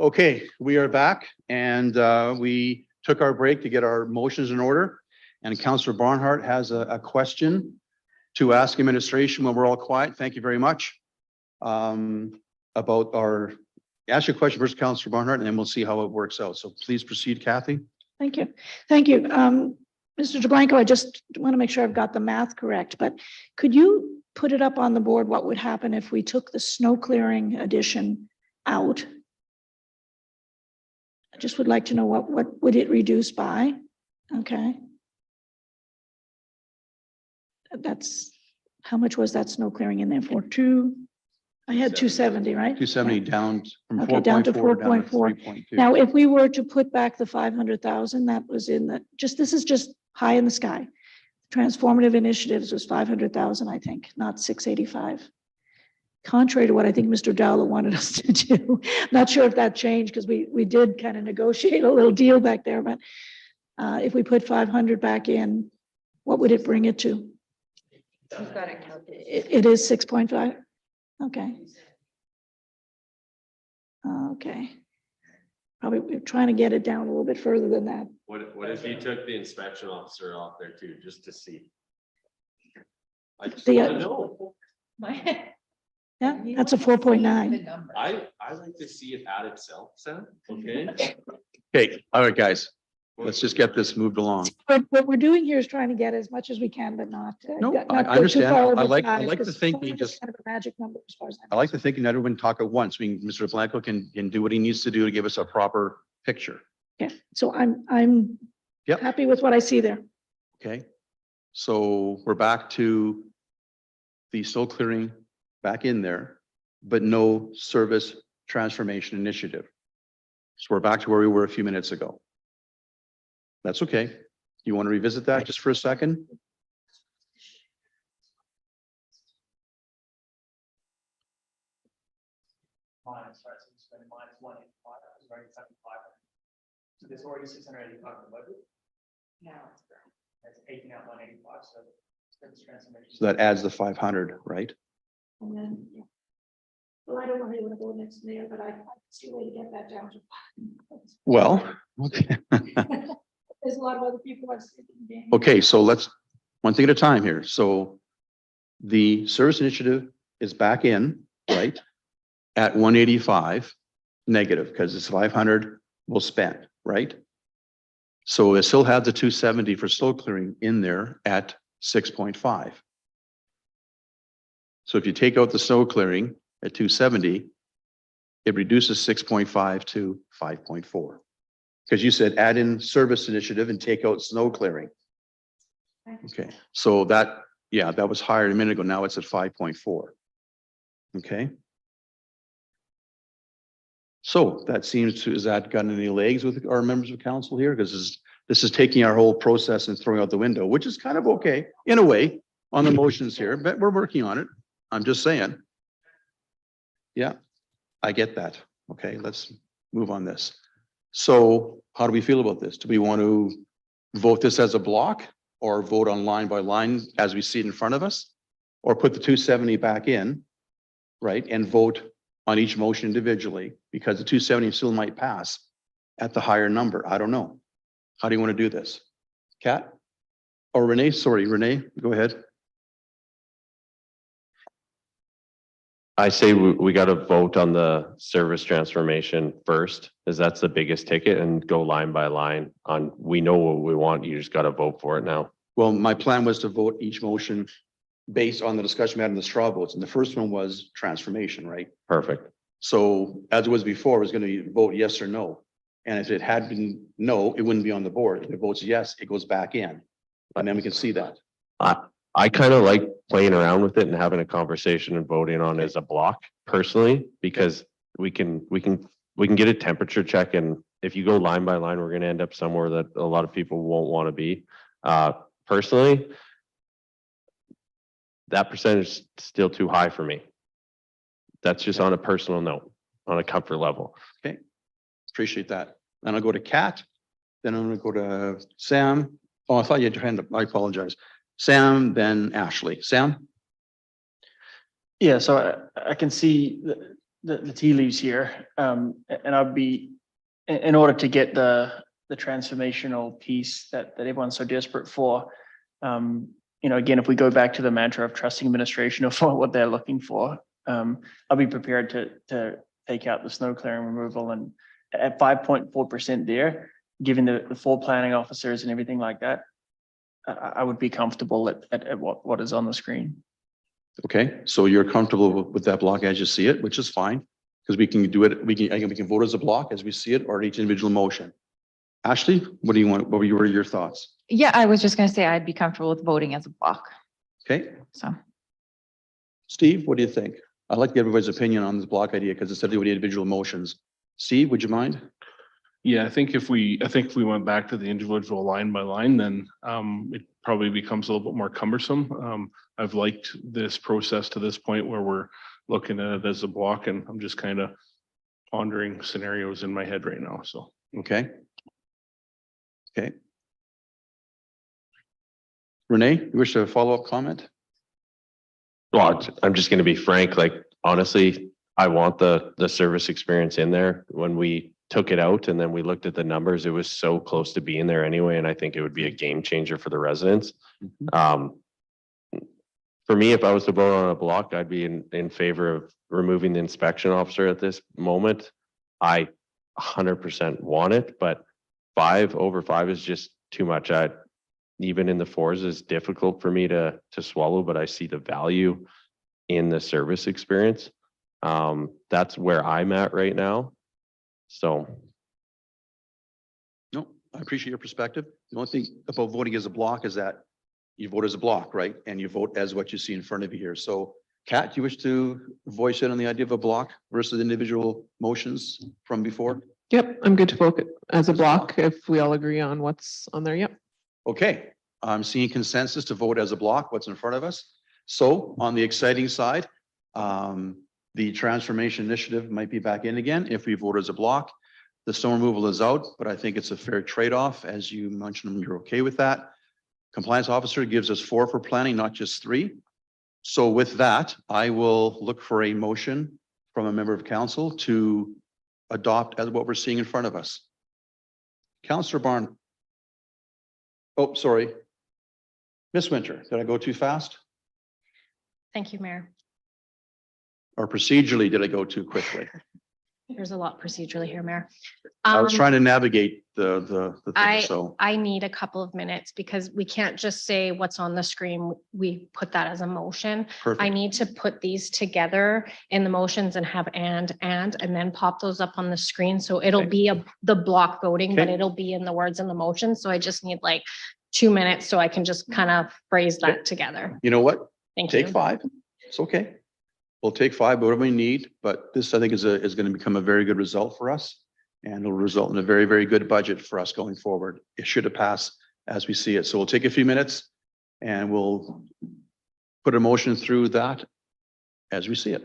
Okay, we are back and we took our break to get our motions in order. And Councillor Barnhart has a question to ask administration when we're all quiet. Thank you very much. About our, ask your question first, Councillor Barnhart, and then we'll see how it works out. So please proceed, Kathy. Thank you. Thank you. Mr. DeBlanco, I just want to make sure I've got the math correct, but could you put it up on the board what would happen if we took the snow clearing addition out? I just would like to know what would it reduce by? Okay. That's, how much was that snow clearing in there for? I had 270, right? 270 down from Okay, down to 4.4 4.4. Now, if we were to put back the 500,000, that was in the, this is just high in the sky. Transformative initiatives was 500,000, I think, not 685. Contrary to what I think Mr. Dowler wanted us to do. Not sure if that changed because we did kind of negotiate a little deal back there, but if we put 500 back in, what would it bring it to? You've got it calculated. It is 6.5. Okay. Okay. Probably we're trying to get it down a little bit further than that. What if you took the inspection officer off there too, just to see? I just The, want to know. Yeah, that's a 4.9. I like to see it at itself, Sam. Okay. Okay, all right, guys, let's just get this moved along. What we're doing here is trying to get as much as we can, but not. No, not I go too understand. far over I like five, the because thinking, five is just- kind of a magic number as far as I like the thinking that everyone talk at once. Mr. Blanco can do what he needs to do to give us a proper picture. Okay, so I'm Yep. happy with what I see there. Okay, so we're back to the snow clearing back in there, but no service transformation initiative. So we're back to where we were a few minutes ago. That's okay. You want to revisit that just for a second? Minus, right, so it's going to minus 185, it's already 75. So there's already 685 in the budget. Now it's growing. That's taking out 185, so service transformation. So that adds the 500, right? And then, yeah. Well, I don't know how you want to go next there, but I can see a way to get that down to. Well, okay. There's a lot of other people I've seen. Okay, so let's, one thing at a time here. So the service initiative is back in, right? At 185 negative, because it's 500 we'll spend, right? So it still have the 270 for snow clearing in there at 6.5. So if you take out the snow clearing at 270, it reduces 6.5 to 5.4. Because you said add in service initiative and take out snow clearing. Okay, so that, yeah, that was higher a minute ago. Now it's at 5.4. Okay. So that seems to, is that got any legs with our members of council here? Because this is taking our whole process and throwing out the window, which is kind of okay in a way on the motions here, but we're working on it. I'm just saying. Yeah, I get that. Okay, let's move on this. So how do we feel about this? Do we want to vote this as a block or vote on line by line as we see it in front of us? Or put the 270 back in, right, and vote on each motion individually, because the 270 still might pass at the higher number. I don't know. How do you want to do this? Kat? Or Renee? Sorry, Renee, go ahead. I say we got to vote on the service transformation first, as that's the biggest ticket, and go line by line on, we know what we want. You just got to vote for it now. Well, my plan was to vote each motion based on the discussion we had in the straw votes. And the first one was transformation, right? Perfect. So as it was before, it was going to vote yes or no. And if it had been no, it wouldn't be on the board. If it votes yes, it goes back in. And then we can see that. I kind of like playing around with it and having a conversation and voting on it as a block personally, because we can get a temperature check. And if you go line by line, we're going to end up somewhere that a lot of people won't want to be. Personally, that percentage is still too high for me. That's just on a personal note, on a comfort level. Okay. Appreciate that. Then I'll go to Kat. Then I'm going to go to Sam. Oh, I thought you had your hand up. I apologize. Sam, then Ashley. Sam? Yeah, so I can see the tea leaves here. And I'd be, in order to get the transformational piece that everyone's so desperate for, you know, again, if we go back to the mantra of trusting administration of what they're looking for, I'll be prepared to take out the snow clearing removal, and at 5.4% there, given the full planning officers and everything like that, I would be comfortable at what is on the screen. Okay, so you're comfortable with that block as you see it, which is fine, because we can do it, we can vote as a block as we see it, or each individual motion. Ashley, what do you want? What were your thoughts? Yeah, I was just gonna say I'd be comfortable with voting as a block, Okay, so. Steve, what do you think? I'd like to get everybody's opinion on this block idea because instead of doing individual motions. Steve, would you mind? Yeah, I think if we went back to the individual line by line, then it probably becomes a little bit more cumbersome. I've liked this process to this point where we're looking at it as a block, and I'm just kind of pondering scenarios in my head right now, so. Okay. Okay. Renee, you wish to have a follow-up comment? Well, I'm just gonna be frank, like, honestly, I want the service experience in there. When we took it out and then we looked at the numbers, it was so close to being there anyway, and I think it would be a game changer for the residents. For me, if I was to vote on a block, I'd be in favor of removing the inspection officer at this moment. I 100% want it, but over five is just too much. Even in the fours is difficult for me to swallow, but I see the value in the service experience. That's where I'm at right now. So. No, I appreciate your perspective. The only thing about voting as a block is that you vote as a block, right? And you vote as what you see in front of you here. So Kat, do you wish to voice in on the idea of a block versus individual motions from before? Yep, I'm good to vote it as a block if we all agree on what's on there. Yep. Okay, I'm seeing consensus to vote as a block, what's in front of us. So on the exciting side, the transformation initiative might be back in again if we vote as a block. The snow removal is out, but I think it's a fair trade-off. As you mentioned, you're okay with that. Compliance officer gives us 4 for planning, not just 3. So with that, I will look for a motion from a member of council to adopt as what we're seeing in front of us. Councillor Barn. Oh, sorry. Miss Winter, did I go too fast? Thank you, Mayor. Or procedurally, did I go too quickly? There's a lot procedurally here, Mayor. I was trying to navigate the thing, so. I need a couple of minutes because we can't just say what's on the screen. We put that as a motion. I Perfect. need to put these together in the motions and have and then pop those up on the screen. So it'll Okay. be the block voting, but Okay. it'll be in the words in the motion. So I just need like 2 minutes so I can just kind of phrase Okay. that together. You know what? Thank you. Take 5. It's okay. We'll take 5, whatever we need, but this I think is going to become a very good result for us. And it'll result in a very, very good budget for us going forward. It should have passed as we see it. So we'll take a few minutes and we'll put a motion through that as we see it.